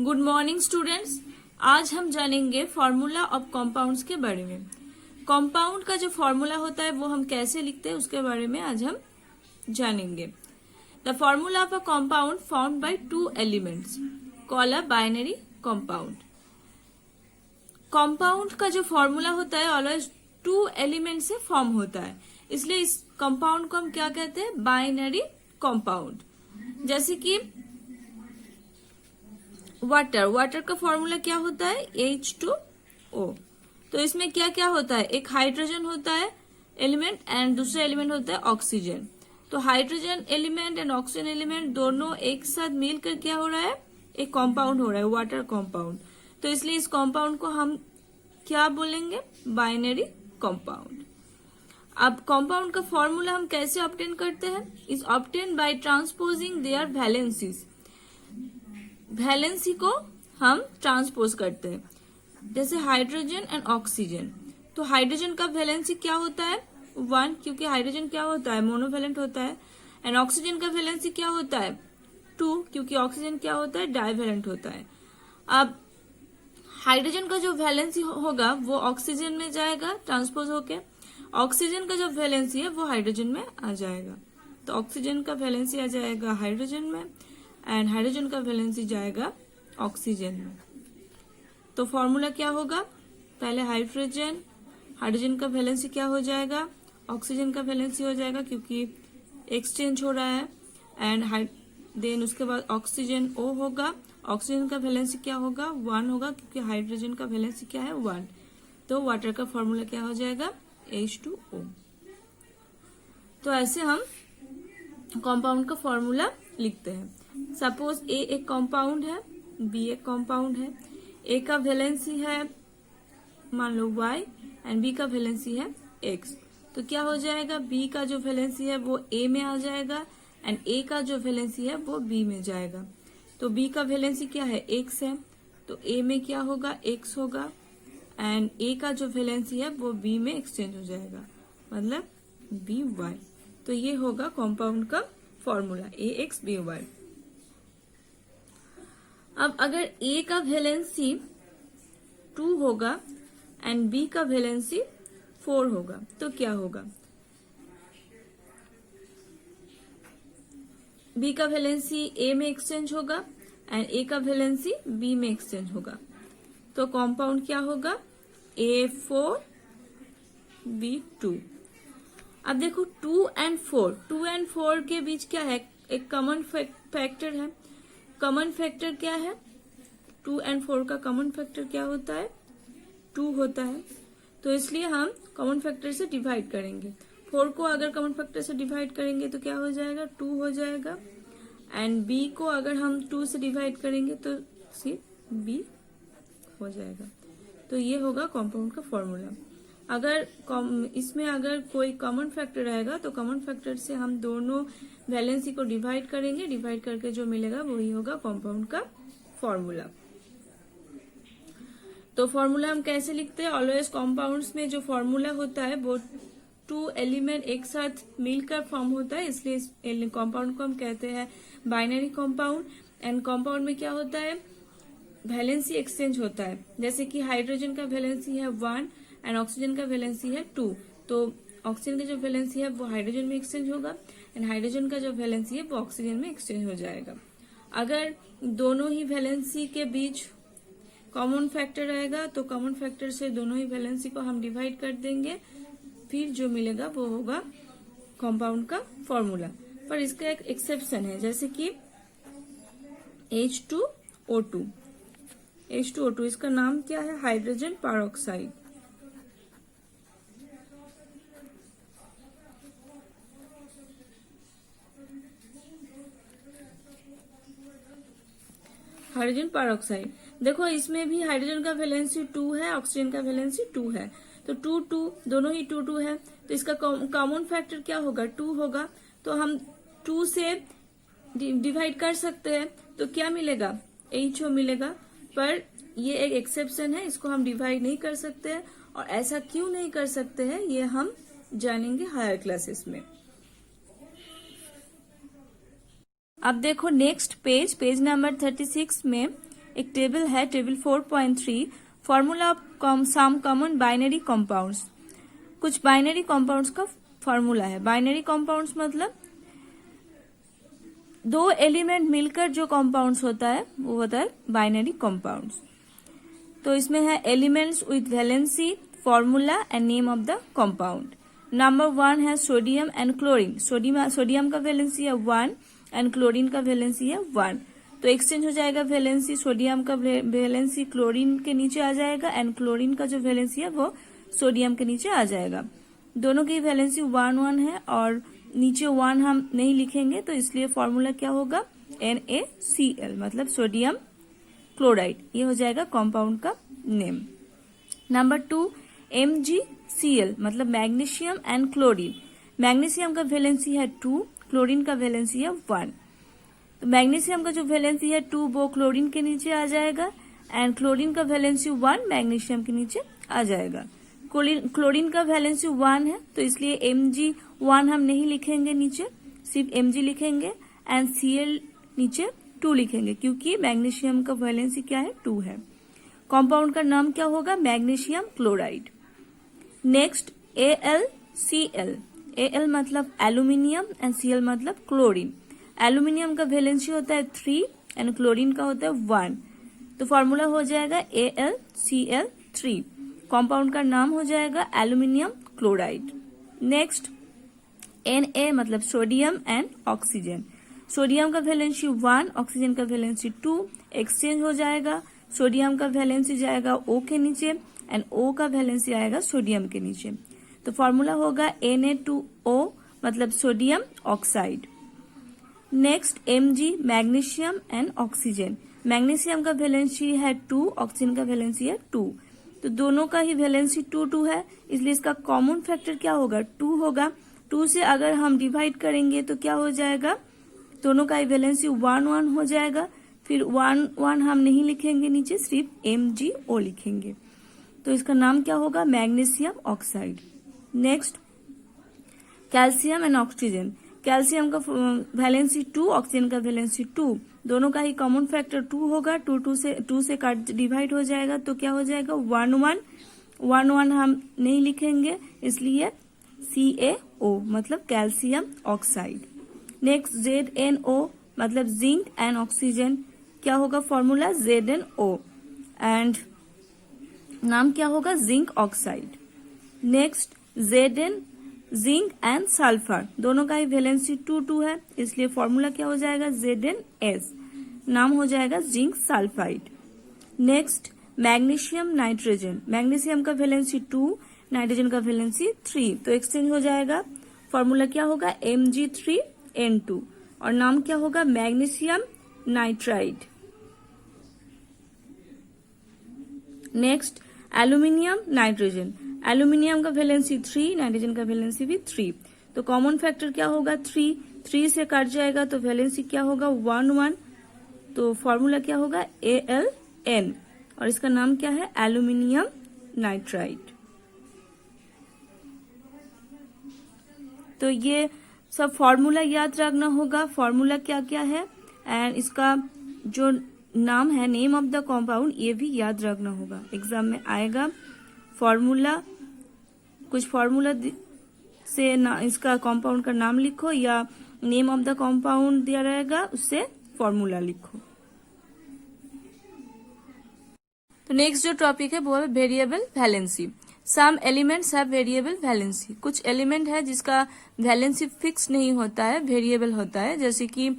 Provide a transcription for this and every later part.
Good morning students. आज हम जानेंगे फॉर्मूला ऑफ कंपाउंड्स के बारे में। कंपाउंड का जो फॉर्मूला होता है वो हम कैसे लिखते हैं उसके बारे में आज हम जानेंगे। The formula of a compound found by two elements call a binary compound. Compound का जो फॉर्मूला होता है ऑलवेज टू एलिमेंट से फॉर्म होता है, इसलिए इस कंपाउंड को हम क्या कहते हैं, बाइनरी कंपाउंड। जैसे कि वाटर का फॉर्मूला क्या होता है, H2O। तो इसमें क्या क्या होता है, एक हाइड्रोजन होता है एलिमेंट एंड दूसरा एलिमेंट होता है ऑक्सीजन। तो hydrogen element and oxygen element दोनों एक साथ मिलकर क्या हो रहा है, एक कंपाउंड हो रहा है, वाटर कंपाउंड। तो इसलिए इस कंपाउंड को हम क्या बोलेंगे, बाइनरी कंपाउंड। अब कंपाउंड का फॉर्मूला हम कैसे ऑब्टेन करते हैं, is obtain by transposing their valencies. Valency को हम ट्रांसपोज करते हैं, जैसे हाइड्रोजन एंड ऑक्सीजन। तो हाइड्रोजन का वैलेंसी क्या होता है, 1, क्योंकि हाइड्रोजन क्या होता है, मोनोवैलेंट होता है। एंड ऑक्सीजन का वैलेंसी क्या होता है, 2, क्योंकि ऑक्सीजन क्या होता है, डाइवैलेंट होता है। अब हाइड्रोजन का जो वैलेंसी होगा वो ऑक्सीजन में जाएगा ट्रांसपोज होके, ऑक्सीजन का जो वैलेंसी है वो हाइड्रोजन में आ जाएगा। तो ऑक्सीजन का वैलेंसी आ जाएगा हाइड्रोजन में एंड हाइड्रोजन का वैलेंसी जाएगा ऑक्सीजन में। तो फॉर्मूला क्या होगा, पहले हाइड्रोजन का वैलेंसी क्या हो जाएगा, ऑक्सीजन का वैलेंसी हो जाएगा क्योंकि एक्सचेंज हो रहा है। एंड देन उसके बाद ऑक्सीजन O होगा, ऑक्सीजन का वैलेंसी क्या होगा, 1 होगा क्योंकि हाइड्रोजन का वैलेंसी क्या है, 1। तो वाटर का फॉर्मूला क्या हो जाएगा, H2O। तो ऐसे हम कंपाउंड का फॉर्मूला लिखते हैं। सपोज A एक कंपाउंड है, B एक कंपाउंड है। A का वैलेंसी है मान लो Y एंड B का वैलेंसी है X। तो क्या हो जाएगा, B का जो वैलेंसी है वो A में आ जाएगा एंड A का जो वैलेंसी है वो B में जाएगा। तो B का वैलेंसी क्या है, X है, तो A में क्या होगा, X होगा एंड A का जो वैलेंसी है वो B में एक्सचेंज हो जाएगा, मतलब BY। तो ये होगा कंपाउंड का फॉर्मूला, AXBY। अब अगर A का वैलेंसी 2 होगा एंड B का वैलेंसी 4 होगा तो क्या होगा, B का वैलेंसी A में एक्सचेंज होगा एंड A का वैलेंसी B में एक्सचेंज होगा। तो कंपाउंड क्या होगा, A4 B2। अब देखो 2 एंड 4 के बीच क्या है, एक कॉमन फैक्टर है। कॉमन फैक्टर क्या है, 2 एंड 4 का कॉमन फैक्टर क्या होता है, 2 होता है। तो इसलिए हम कॉमन फैक्टर से डिवाइड करेंगे। 4 को अगर कॉमन फैक्टर से डिवाइड करेंगे तो क्या हो जाएगा, 2 हो जाएगा एंड B को अगर हम 2 से डिवाइड करेंगे तो सिर्फ B हो जाएगा। तो ये होगा कंपाउंड का फॉर्मूला। अगर इसमें अगर कोई कॉमन फैक्टर रहेगा तो कॉमन फैक्टर से हम दोनों वैलेंसी को डिवाइड करेंगे, डिवाइड करके जो मिलेगा वही होगा कंपाउंड का फॉर्मूला। तो फॉर्मूला हम कैसे लिखते हैं, ऑलवेज कंपाउंड्स में जो फॉर्मूला होता है वो 2 एलिमेंट एक साथ मिलकर फॉर्म होता है, इसलिए इस कंपाउंड को हम कहते हैं बाइनरी कंपाउंड। एंड कंपाउंड में क्या होता है, वैलेंसी एक्सचेंज होता है। जैसे कि हाइड्रोजन का वैलेंसी है 1 एंड ऑक्सीजन का वैलेंसी है 2। तो ऑक्सीजन का जो वैलेंसी है वो हाइड्रोजन में एक्सचेंज होगा एंड हाइड्रोजन का जो वैलेंसी है वो ऑक्सीजन में एक्सचेंज हो जाएगा। अगर दोनों ही वैलेंसी के बीच कॉमन फैक्टर रहेगा तो कॉमन फैक्टर से दोनों ही वैलेंसी को हम डिवाइड कर देंगे, फिर जो मिलेगा वो होगा कंपाउंड का फॉर्मूला। पर इसका एक एक्सेप्शन है, जैसे कि H2O2 इसका नाम क्या है, हाइड्रोजन पेरोक्साइड। हाइड्रोजन पेरोक्साइड, देखो इसमें भी हाइड्रोजन का वैलेंसी 2 है, ऑक्सीजन का वैलेंसी 2 है। तो 2 दोनों ही 2 है, तो इसका कॉमन फैक्टर क्या होगा, 2 होगा। तो हम 2 से डिवाइड कर सकते हैं तो क्या मिलेगा, HO मिलेगा। पर ये एक एक्सेप्शन है, इसको हम डिवाइड नहीं कर सकते हैं। और ऐसा क्यों नहीं कर सकते हैं ये हम जानेंगे हायर क्लासेस में। अब देखो नेक्स्ट पेज नंबर 36 में एक टेबल है, table 4.3, formula of some common binary compounds. कुछ बाइनरी कंपाउंड्स का फॉर्मूला है। बाइनरी कंपाउंड्स मतलब दो एलिमेंट मिलकर जो कंपाउंड्स होता है वो होता है बाइनरी कंपाउंड्स। तो इसमें है elements with valency, formula and name of the compound. Number 1 है सोडियम एंड क्लोरीन। सोडियम का वैलेंसी है 1 एंड क्लोरीन का वैलेंसी है 1। तो एक्सचेंज हो जाएगा वैलेंसी, सोडियम का वैलेंसी क्लोरीन के नीचे आ जाएगा एंड क्लोरीन का जो वैलेंसी है वो सोडियम के नीचे आ जाएगा। दोनों की वैलेंसी 1 है और नीचे 1 हम नहीं लिखेंगे, तो इसलिए फॉर्मूला क्या होगा NaCl, मतलब सोडियम क्लोराइड। ये हो जाएगा कंपाउंड का नेम। नंबर 2 MgCl, मतलब मैग्नीशियम एंड क्लोरीन। मैग्नीशियम का वैलेंसी है 2, क्लोरीन का वैलेंसी है 1। तो मैग्नीशियम का जो वैलेंसी है 2 वो क्लोरीन के नीचे आ जाएगा एंड क्लोरीन का वैलेंसी 1 मैग्नीशियम के नीचे आ जाएगा। क्लोरीन का वैलेंसी 1 है, तो इसलिए Mg1 हम नहीं लिखेंगे नीचे, सिर्फ Mg लिखेंगे एंड Cl नीचे 2 लिखेंगे, क्योंकि मैग्नीशियम का वैलेंसी क्या है 2 है। कंपाउंड का नाम क्या होगा magnesium chloride. Next AlCl। Al मतलब एल्यूमिनियम एंड Cl मतलब क्लोरीन। एल्यूमिनियम का वैलेंसी होता है 3 एंड क्लोरीन का होता है 1, तो फॉर्मूला हो जाएगा AlCl3। कंपाउंड का नाम हो जाएगा एल्यूमिनियम क्लोराइड। नेक्स्ट Na मतलब सोडियम एंड ऑक्सीजन। सोडियम का वैलेंसी 1, ऑक्सीजन का वैलेंसी 2, एक्सचेंज हो जाएगा। सोडियम का वैलेंसी जाएगा O के नीचे एंड O का वैलेंसी आएगा सोडियम के नीचे, तो फॉर्मूला होगा Na2O मतलब sodium oxide. Next Mg magnesium and oxygen. Magnesium का वैलेंसी है 2, ऑक्सीजन का वैलेंसी है 2, तो दोनों का ही वैलेंसी 2 है, इसलिए इसका कॉमन फैक्टर क्या होगा 2 होगा। 2 से अगर हम डिवाइड करेंगे तो क्या हो जाएगा, दोनों का ही वैलेंसी 1 हो जाएगा। फिर 1 हम नहीं लिखेंगे नीचे, सिर्फ MgO लिखेंगे, तो इसका नाम क्या होगा magnesium oxide. Next calcium and oxygen. Calcium का वैलेंसी 2, ऑक्सीजन का वैलेंसी 2, दोनों का ही कॉमन फैक्टर 2 होगा। 2 से काट डिवाइड हो जाएगा, तो क्या हो जाएगा 1 हम नहीं लिखेंगे, इसलिए CaO मतलब कैल्शियम ऑक्साइड। नेक्स्ट ZnO मतलब जिंक एंड ऑक्सीजन। क्या होगा फॉर्मूला ZnO एंड नाम क्या होगा zinc oxide. Next Zn zinc and sulphur, दोनों का ही वैलेंसी 2 है, इसलिए फॉर्मूला क्या हो जाएगा ZnS, नाम हो जाएगा zinc sulphide. Next magnesium nitrogen. Magnesium का वैलेंसी 2, नाइट्रोजन का वैलेंसी 3, तो एक्सचेंज हो जाएगा। फॉर्मूला क्या होगा Mg3N2 और नाम क्या होगा magnesium nitride. Next aluminium nitrogen. Aluminium का वैलेंसी 3, नाइट्रोजन का वैलेंसी भी 3, तो कॉमन फैक्टर क्या होगा 3 से कट जाएगा, तो वैलेंसी क्या होगा 1, तो फॉर्मूला क्या होगा Aln और इसका नाम क्या है एल्यूमिनियम नाइट्राइड। तो ये सब फॉर्मूला याद रखना होगा, फॉर्मूला क्या क्या है एंड इसका जो नाम है नेम ऑफ द कंपाउंड ये भी याद रखना होगा, एग्जाम में आएगा। फॉर्मूला कुछ फॉर्मूला से ना इसका कंपाउंड का नाम लिखो या नेम ऑफ द कंपाउंड दिया रहेगा उससे फॉर्मूला लिखो। तो नेक्स्ट जो टॉपिक है वो है variable valency. Some elements have variable valency. कुछ एलिमेंट है जिसका वैलेंसी फिक्स नहीं होता है, वेरिएबल होता है, जैसे कि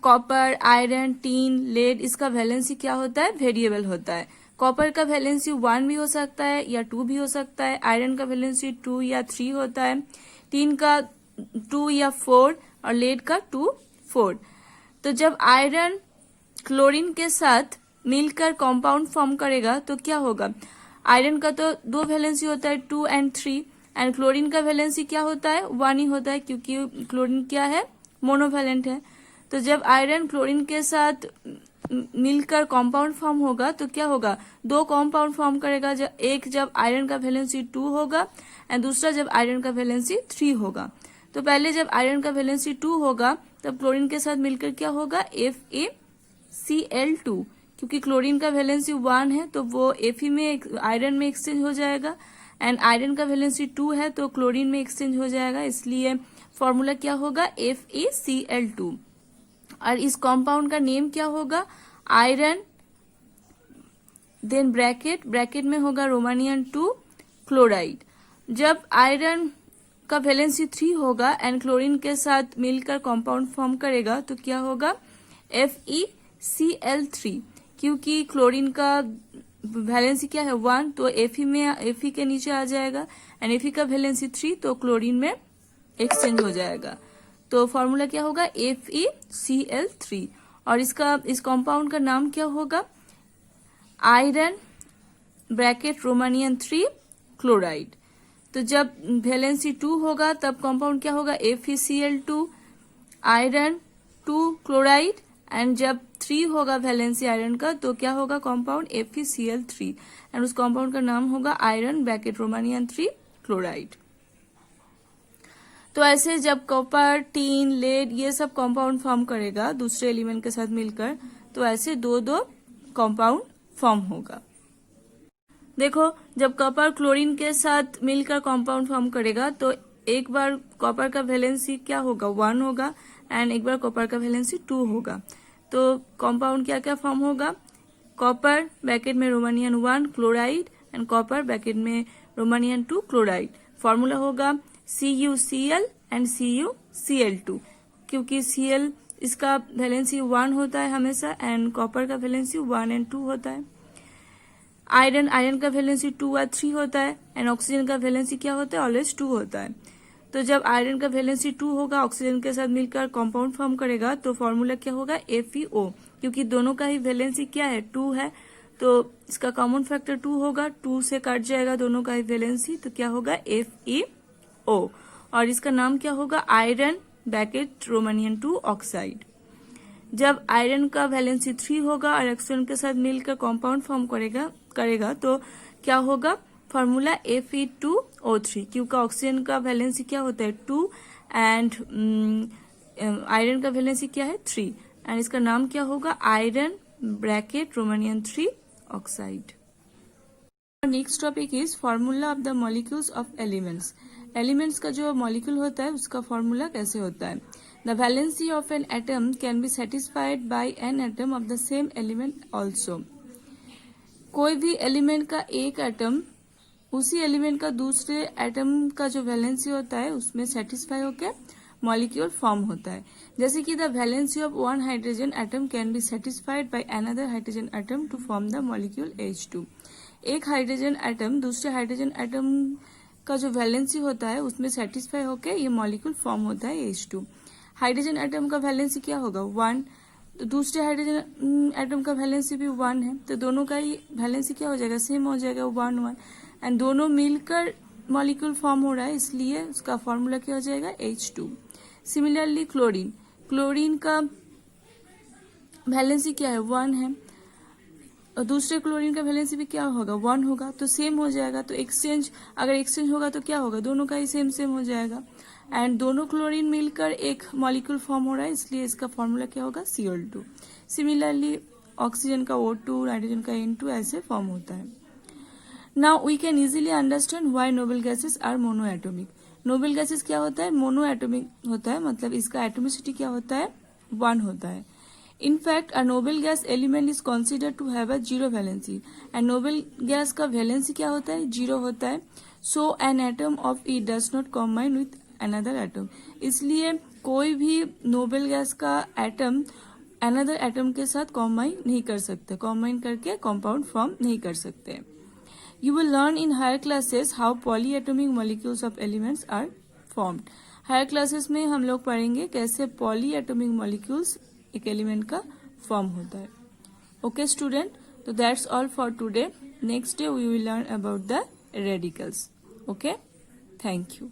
कॉपर, आयरन, टीन, लेड, इसका वैलेंसी क्या होता है वेरिएबल होता है। कॉपर का वैलेंसी 1 भी हो सकता है या 2 भी हो सकता है, आयरन का वैलेंसी 2 या 3 होता है, टीन का 2 या 4 और लेड का 2, 4। तो जब आयरन क्लोरीन के साथ मिलकर कंपाउंड फॉर्म करेगा तो क्या होगा, आयरन का तो 2 वैलेंसी होता है 2 और 3 एंड क्लोरीन का वैलेंसी क्या होता है 1 ही होता है, क्योंकि क्लोरीन क्या है मोनोवैलेंट है। तो जब आयरन क्लोरीन के साथ मिलकर कंपाउंड फॉर्म होगा तो क्या होगा, 2 कंपाउंड फॉर्म करेगा, एक जब आयरन का वैलेंसी 2 होगा एंड दूसरा जब आयरन का वैलेंसी 3 होगा। तो पहले जब आयरन का वैलेंसी 2 होगा तब क्लोरीन के साथ मिलकर क्या होगा FeCl2, क्योंकि क्लोरीन का वैलेंसी 1 है तो वो Fe में आयरन में एक्सचेंज हो जाएगा, एंड आयरन का वैलेंसी 2 है तो क्लोरीन में एक्सचेंज हो जाएगा, इसलिए फॉर्मूला क्या होगा FeCl2। और इस कंपाउंड का नेम क्या होगा, आयरन, देन ब्रैकेट में होगा रोमानियन 2 क्लोराइड। जब आयरन का वैलेंसी 3 होगा एंड क्लोरीन के साथ मिलकर कंपाउंड फॉर्म करेगा तो क्या होगा FeCl3, क्योंकि क्लोरीन का वैलेंसी क्या है 1 तो Fe के नीचे आ जाएगा, एंड Fe का वैलेंसी 3 तो क्लोरीन में एक्सचेंज हो जाएगा, तो फॉर्मूला क्या होगा FeCl3। और इस कंपाउंड का नाम क्या होगा, आयरन ब्रैकेट रोमानियन 3 क्लोराइड। तो जब वैलेंसी 2 होगा तब कंपाउंड क्या होगा FeCl2 आयरन 2 क्लोराइड, एंड जब 3 होगा वैलेंसी आयरन का तो क्या होगा कंपाउंड FeCl3, एंड उस कंपाउंड का नाम होगा आयरन ब्रैकेट रोमानियन 3 क्लोराइड। तो ऐसे जब कॉपर, टीन, लेड ये सब कंपाउंड फॉर्म करेगा दूसरे एलिमेंट के साथ मिलकर, तो ऐसे दो कंपाउंड फॉर्म होगा। देखो, जब कॉपर क्लोरीन के साथ मिलकर कंपाउंड फॉर्म करेगा तो एक बार कॉपर का वैलेंसी क्या होगा 1 होगा, एंड एक बार कॉपर का वैलेंसी 2 होगा, तो कंपाउंड क्या क्या फॉर्म होगा, कॉपर ब्रैकेट में Romanian 1 chloride and copper bracket में रोमानियन 2 क्लोराइड। फॉर्मूला होगा CuCl एंड CuCl2, क्योंकि Cl इसका वैलेंसी 1 होता है हमेशा एंड कॉपर का वैलेंसी 1 एंड 2 होता है। आयरन का वैलेंसी 2 या 3 होता है, एंड ऑक्सीजन का वैलेंसी क्या होता है ऑलवेज 2 होता है। तो जब आयरन का वैलेंसी 2 होगा, ऑक्सीजन के साथ मिलकर कंपाउंड फॉर्म करेगा, तो फॉर्मूला क्या होगा FeO, क्योंकि दोनों का ही वैलेंसी क्या है 2 है, तो इसका कॉमन फैक्टर 2 होगा, 2 से कट जाएगा दोनों का ही वैलेंसी, तो क्या होगा FeO। और इसका नाम क्या होगा आयरन ब्रैकेट रोमानियन 2 ऑक्साइड। जब आयरन का वैलेंसी 3 होगा और ऑक्सीजन के साथ मिलकर कंपाउंड फॉर्म करेगा तो क्या होगा फॉर्मूला Fe2O3, क्योंकि ऑक्सीजन का वैलेंसी क्या होता है 2 एंड आयरन का वैलेंसी क्या है 3, एंड इसका नाम क्या होगा iron bracket Romanian 3 oxide. Next topic is formula of the molecules of elements. Elements का जो मॉलिक्यूल होता है उसका फॉर्मूला कैसे होता है। The valency of an atom can be satisfied bye an atom of the same element also. कोई भी एलिमेंट का एक एटम उसी एलिमेंट का दूसरे एटम का जो वैलेंसी होता है उसमें सेटिस्फाई होकर मॉलिक्यूल फॉर्म होता है। जैसे कि the valency of one hydrogen atom can be satisfied by another hydrogen atom to form the molecule H2। एक हाइड्रोजन एटम दूसरे हाइड्रोजन एटम का जो वैलेंसी होता है उसमें सेटिस्फाई होकर ये मॉलिक्यूल फॉर्म होता है H2। हाइड्रोजन एटम का वैलेंसी क्या होगा 1, तो दूसरे हाइड्रोजन एटम का वैलेंसी भी 1 है, तो दोनों का ही वैलेंसी क्या हो जाएगा सेम हो जाएगा 1 1, एंड दोनों मिलकर मॉलिक्यूल फॉर्म हो रहा है इसलिए उसका फॉर्मूला क्या हो जाएगा H2। सिमिलरली क्लोरीन का वैलेंसी क्या है 1 है और दूसरे क्लोरीन का वैलेंसी भी क्या होगा 1 होगा, तो सेम हो जाएगा। तो अगर एक्सचेंज होगा तो क्या होगा दोनों का ही सेम हो जाएगा, एंड दोनों क्लोरीन मिलकर एक मॉलिक्यूल फॉर्म हो रहा है इसलिए इसका फॉर्मूला क्या होगा Cl2। सिमिलरली ऑक्सीजन का O2, नाइट्रोजन का N2 ऐसे फॉर्म होता है। Now we can easily understand why noble gases are monoatomic. Noble gases क्या होता है मोनोएटॉमिक होता है, मतलब इसका एटॉमिसिटी क्या होता है 1 होता है। In fact, a noble gas element is considered to have a zero valency, and noble gas का valency क्या होता है 0 होता है। So an atom of it does not combine with another atom। इसलिए कोई भी noble gas का एटम another atom के साथ combine नहीं कर सकते, combine करके compound form नहीं कर सकते। You will learn in higher classes how polyatomic molecules of elements are formed। Higher classes में हम लोग पढ़ेंगे कैसे पॉलीएटॉमिक मॉलिक्यूल्स एक एलिमेंट का फॉर्म होता है। ओके स्टूडेंट, तो that's all for today. Next day we will learn about the radicals. Okay, thank you.